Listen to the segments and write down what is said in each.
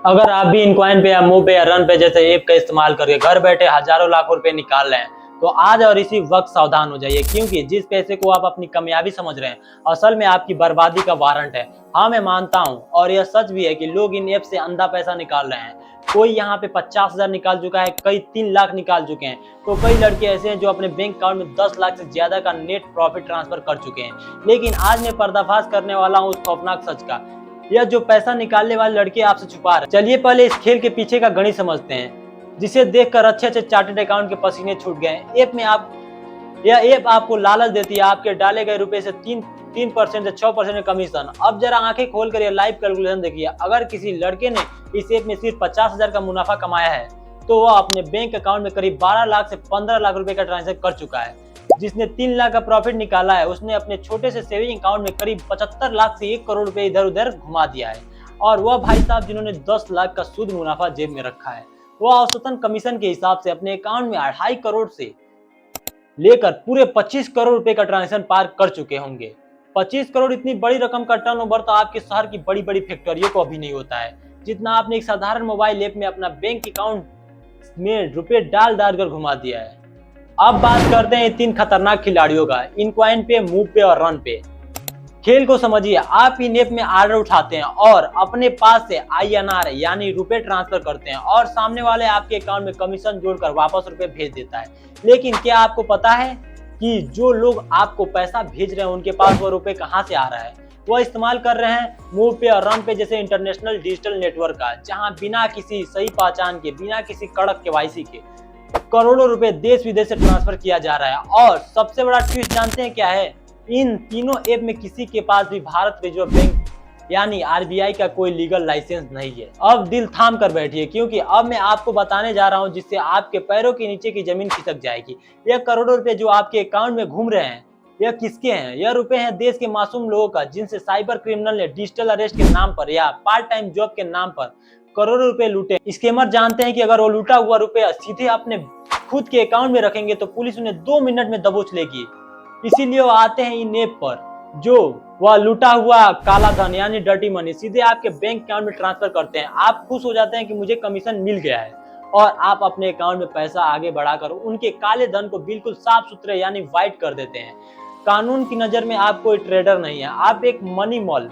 अगर आप भी इनकॉइन पे या मूव पे या रन पे जैसे ऐप का इस्तेमाल करके घर बैठे हजारों लाखों रुपए निकाल रहे हैं तो आज और इसी वक्त सावधान हो जाइए, क्योंकि जिस पैसे को आप अपनी कामयाबी समझ रहे हैं असल में आपकी बर्बादी का वारंट है। हाँ, मैं मानता हूँ और यह सच भी है कि लोग इन ऐप से अंधा पैसा निकाल रहे हैं। कोई यहाँ पे 50,000 निकाल चुका है, कई 3 लाख निकाल चुके हैं, तो कई लड़के ऐसे हैं जो अपने बैंक अकाउंट में 10 लाख से ज्यादा का नेट प्रॉफिट ट्रांसफर कर चुके हैं। लेकिन आज मैं पर्दाफाश करने वाला हूँ उस खौफनाक सच का। यह जो पैसा निकालने वाले लड़के आपसे छुपा रहे। चलिए पहले इस खेल के पीछे का गणित समझते हैं, जिसे देखकर अच्छे अच्छे चार्टर्ड अकाउंट के पसीने छूट गए। यह ऐप आपको लालच देती है आपके डाले गए रुपए से 3% से 6% कमीशन। अब जरा आंखें खोल कर यह लाइव कैलकुलेशन देखिए। अगर किसी लड़के ने इस ऐप में सिर्फ 50,000 का मुनाफा कमाया है तो वह अपने बैंक अकाउंट में करीब 12 लाख से 15 लाख रुपए का ट्रांजेक्शन कर चुका है। जिसने 3 लाख का प्रॉफिट निकाला है उसने अपने छोटे से सेविंग अकाउंट में करीब 75 लाख से 1 करोड़ रुपए इधर उधर घुमा दिया है। और वह भाई साहब जिन्होंने 10 लाख का शुद्ध मुनाफा जेब में रखा है, वह औसतन कमीशन के हिसाब से अपने अकाउंट में 2.5 करोड़ से लेकर पूरे 25 करोड़ रुपए का ट्रांजेक्शन पार कर चुके होंगे। 25 करोड़ इतनी बड़ी रकम का टर्नओवर तो आपके शहर की बड़ी बड़ी फैक्ट्रियों को अभी नहीं होता है, जितना आपने एक साधारण मोबाइल ऐप में अपना बैंक अकाउंट में रुपए डाल कर घुमा दिया है। अब बात करते हैं 3 खतरनाक खिलाड़ियों का, इनकॉइन पे, मूव पे और रन पे। खेल को समझिए। आप इन ऐप में ऑर्डर उठाते हैं और अपने पास से INR यानी रुपए ट्रांसफर करते हैं और सामने वाले आपके अकाउंट में कमीशन जोड़कर वापस रुपए भेज देता है। लेकिन क्या आपको पता है कि जो लोग आपको पैसा भेज रहे हैं उनके पास वो रुपए कहाँ से आ रहा है? वह इस्तेमाल कर रहे हैं मूव पे और रन पे जैसे इंटरनेशनल डिजिटल नेटवर्क का, जहां बिना किसी सही पहचान के, बिना किसी कड़क KYC के करोड़ों रुपए देश विदेश से ट्रांसफर किया जा रहा है। और सबसे बड़ा ट्विस्ट जानते हैं क्या है? इन तीनों ऐप में किसी के पास भी भारत रिजर्व बैंक यानी RBI का कोई लीगल लाइसेंस नहीं है। अब दिल थाम कर बैठिए, क्योंकि अब मैं आपको बताने जा रहा हूं जिससे आपके पैरों के नीचे की जमीन खिसक जाएगी। यह करोड़ों रुपए जो आपके अकाउंट में घूम रहे हैं, यह किसके हैं? यह रुपए हैं देश के मासूम लोगों का, जिनसे साइबर क्रिमिनल ने डिजिटल अरेस्ट के नाम पर या पार्ट टाइम जॉब के नाम पर करोड़ों रुपए लूटे। स्कैमर जानते हैं कि अगर वो लूटा हुआ रुपया सीधे अपने खुद के अकाउंट में रखेंगे तो पुलिस उन्हें 2 मिनट में दबोच लेगी। इसीलिए वो आते हैं इन ऐप पर, जो वह लूटा हुआ काला धन यानी डर्टी मनी सीधे आपके बैंक अकाउंट में ट्रांसफर करते हैं। आप खुश हो जाते हैं कि मुझे कमीशन मिल गया है और आप अपने अकाउंट में पैसा आगे बढ़ाकर उनके काले धन को बिल्कुल साफ सुथरे यानी व्हाइट कर देते हैं। कानून की नजर में आप कोई ट्रेडर नहीं है, आप एक मनी मॉल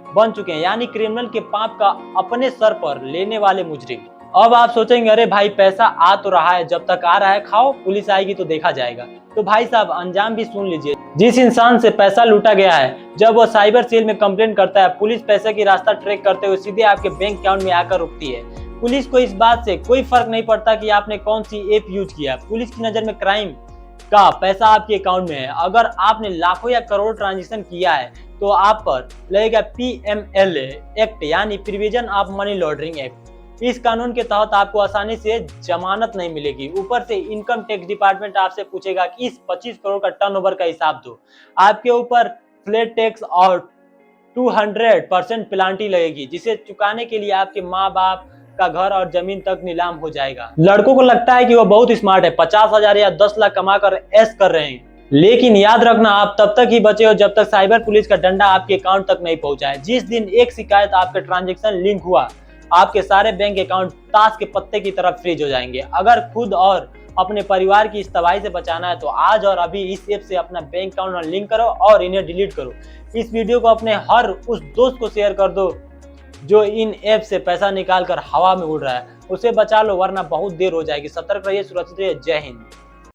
बन चुके हैं, यानी क्रिमिनल के पाप का अपने सर पर लेने वाले मुजरिम। अब आप सोचेंगे अरे भाई पैसा आ तो रहा है, जब तक आ रहा है खाओ, पुलिस आएगी तो देखा जाएगा। तो भाई साहब अंजाम भी सुन लीजिए। जिस इंसान से पैसा लूटा गया है, जब वो साइबर सेल में कंप्लेन करता है, पुलिस पैसे की रास्ता ट्रैक करते हुए सीधे आपके बैंक अकाउंट में आकर रुकती है। पुलिस को इस बात से कोई फर्क नहीं पड़ता कि आपने कौन सी ऐप यूज किया। पुलिस की नजर में क्राइम का पैसा आपके अकाउंट में है। अगर आपने लाखों या करोड़ ट्रांजेक्शन किया है तो आप पर लगेगा PMLA एक्ट यानी prevention of money laundering act. इस कानून के तहत आपको आसानी से जमानत नहीं मिलेगी। ऊपर से इनकम टैक्स डिपार्टमेंट आपसे पूछेगा कि इस 25 करोड़ का टर्नओवर का हिसाब दो। आपके ऊपर फ्लैट टैक्स और 200% पेनाल्टी लगेगी, जिसे चुकाने के लिए आपके माँ बाप का घर और जमीन तक नीलाम हो जाएगा। लड़कों को लगता है कि वो बहुत स्मार्ट है, 50,000 या 10 लाख कमा कर ऐश कर रहे हैं, लेकिन याद रखना आप तब तक ही बचे हो जब तक साइबर पुलिस का डंडा आपके अकाउंट तक नहीं पहुंचा है। जिस दिन एक शिकायत आपके ट्रांजैक्शन लिंक हुआ, आपके सारे बैंक अकाउंट ताश के पत्ते की तरफ फ्रीज हो जाएंगे। अगर खुद और अपने परिवार की इस तबाही से बचाना है तो आज और अभी इस ऐप से अपना बैंक अकाउंट लिंक करो और इन्हें डिलीट करो। इस वीडियो को अपने हर उस दोस्त को शेयर कर दो जो इन ऐप से पैसा निकाल कर हवा में उड़ रहा है। उसे बचा लो, वरना बहुत देर हो जाएगी। सतर्क रहिए, सुरक्षित रहिए। जय हिंद।